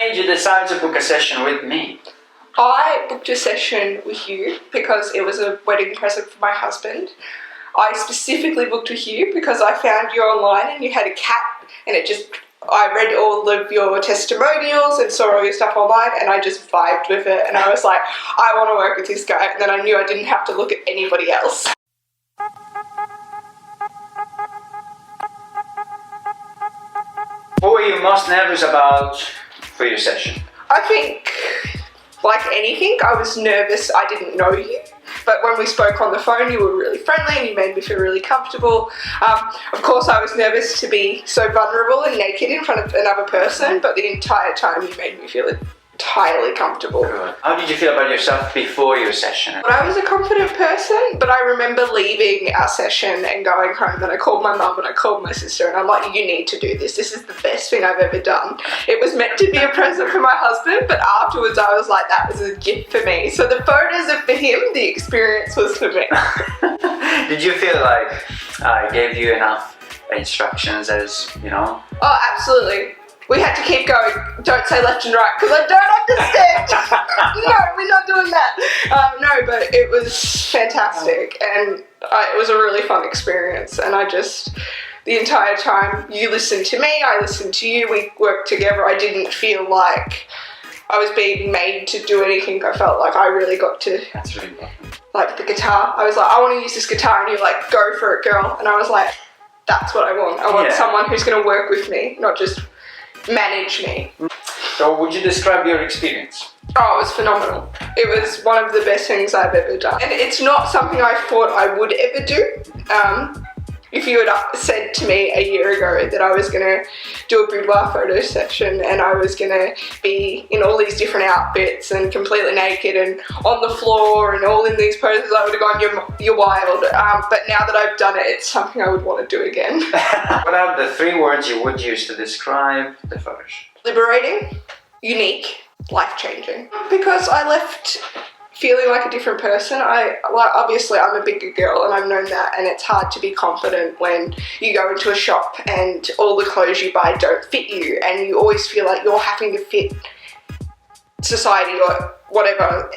made you decide to book a session with me? I booked a session with you because it was a wedding present for my husband. I specifically booked with you because I found you online and you had a cat, and I read all of your testimonials and saw all your stuff online, and I just vibed with it, and I was like, I want to work with this guy, and then I knew I didn't have to look at anybody else. What were you most nervous about for your session? I think, like anything, I was nervous. I didn't know you, but when we spoke on the phone, you were really friendly and you made me feel really comfortable. Of course, I was nervous to be so vulnerable and naked in front of another person, but the entire time you made me feel entirely comfortable. Good. How did you feel about yourself before your session? But I was a confident person, but I remember leaving our session and going home, and I called my mum and I called my sister, and I'm like, you need to do this. This is the best thing I've ever done. It was meant to be a present for my husband, but afterwards I was like, that was a gift for me. So the photos are for him, the experience was for me. Did you feel like I gave you enough instructions as, you know? Oh, absolutely. We had to keep going. Don't say left and right because I don't understand. No, we're not doing that. No, but it was fantastic, and it was a really fun experience. And the entire time you listened to me, I listened to you. We worked together. I didn't feel like I was being made to do anything. I felt like I really got to. That's really important. Like the guitar. I was like, I want to use this guitar, and you're like, go for it, girl. And I was like, that's what I want. I want someone who's going to work with me, not just manage me. So would you describe your experience? Oh, it was phenomenal. It was one of the best things I've ever done. And it's not something I thought I would ever do. If you had said to me a year ago that I was going to do a boudoir photo session and I was going to be in all these different outfits and completely naked and on the floor and all in these poses, I would have gone, you're wild. But now that I've done it, it's something I would want to do again. What are the 3 words you would use to describe the photos? Liberating, unique, life-changing. Because I left feeling like a different person. Obviously I'm a bigger girl and I've known that, and it's hard to be confident when you go into a shop and all the clothes you buy don't fit you, and you always feel like you're having to fit society or whatever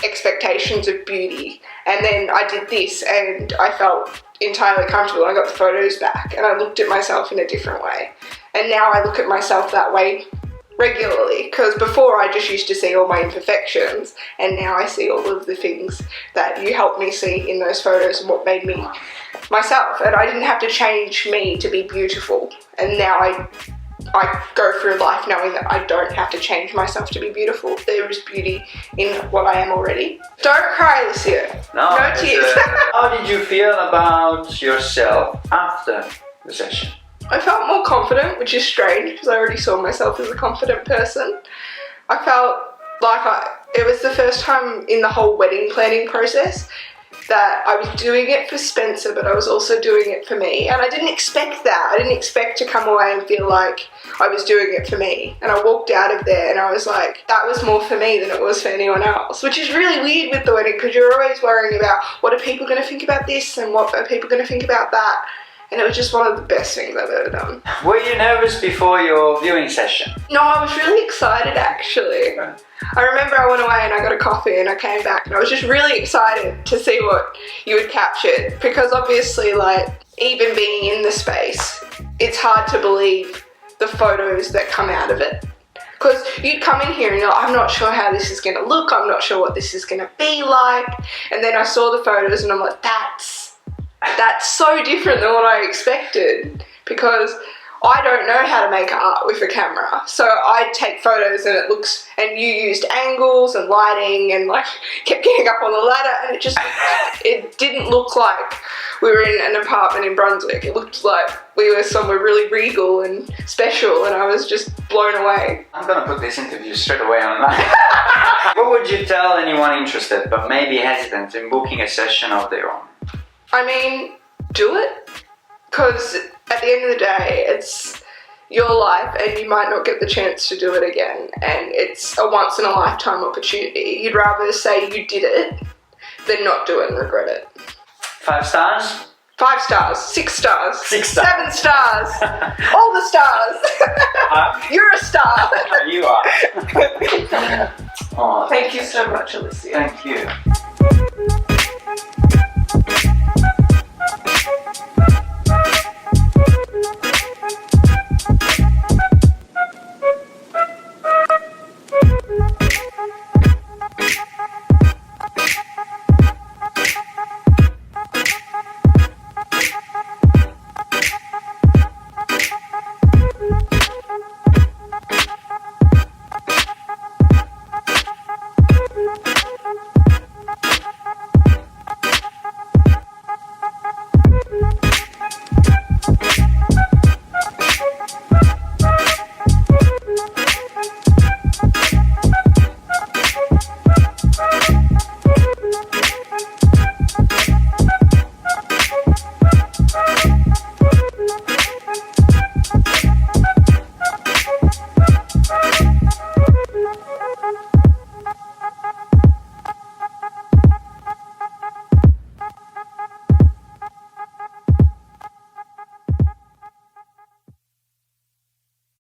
expectations of beauty. And then I did this and I felt entirely comfortable. I got the photos back and I looked at myself in a different way, and now I look at myself that way regularly, because before I just used to see all my imperfections, and now I see all of the things that you helped me see in those photos and what made me myself. And I didn't have to change me to be beautiful, and now I go through life knowing that I don't have to change myself to be beautiful. There is beauty in what I am already. Don't cry, Lucia. No tears. How did you feel about yourself after the session? I felt more confident, which is strange because I already saw myself as a confident person. I felt like it was the first time in the whole wedding planning process that I was doing it for Spencer, but I was also doing it for me. And I didn't expect that. I didn't expect to come away and feel like I was doing it for me. And I walked out of there and I was like, that was more for me than it was for anyone else, which is really weird with the wedding because you're always worrying about what are people going to think about this and what are people going to think about that. And it was just one of the best things I've ever done. Were you nervous before your viewing session? No, I was really excited actually. I remember I went away and I got a coffee and I came back and I was just really excited to see what you had captured, because obviously, like, even being in the space, it's hard to believe the photos that come out of it. Because you'd come in here and you're like, I'm not sure how this is going to look, I'm not sure what this is going to be like. And then I saw the photos and I'm like, that's so different than what I expected, because I don't know how to make art with a camera. So I take photos and and you used angles and lighting and like kept getting up on the ladder, and it didn't look like we were in an apartment in Brunswick. It looked like we were somewhere really regal and special, and I was just blown away. I'm gonna put this interview straight away online. What would you tell anyone interested but maybe hesitant in booking a session of their own? I mean, do it, because at the end of the day, it's your life and you might not get the chance to do it again, and it's a once-in-a-lifetime opportunity. You'd rather say you did it than not do it and regret it. 5 stars? 5 stars, 6 stars, 6 stars. 7 stars, all the stars. You're a star. You are. Oh, Thank you so much, Alicia. thank you.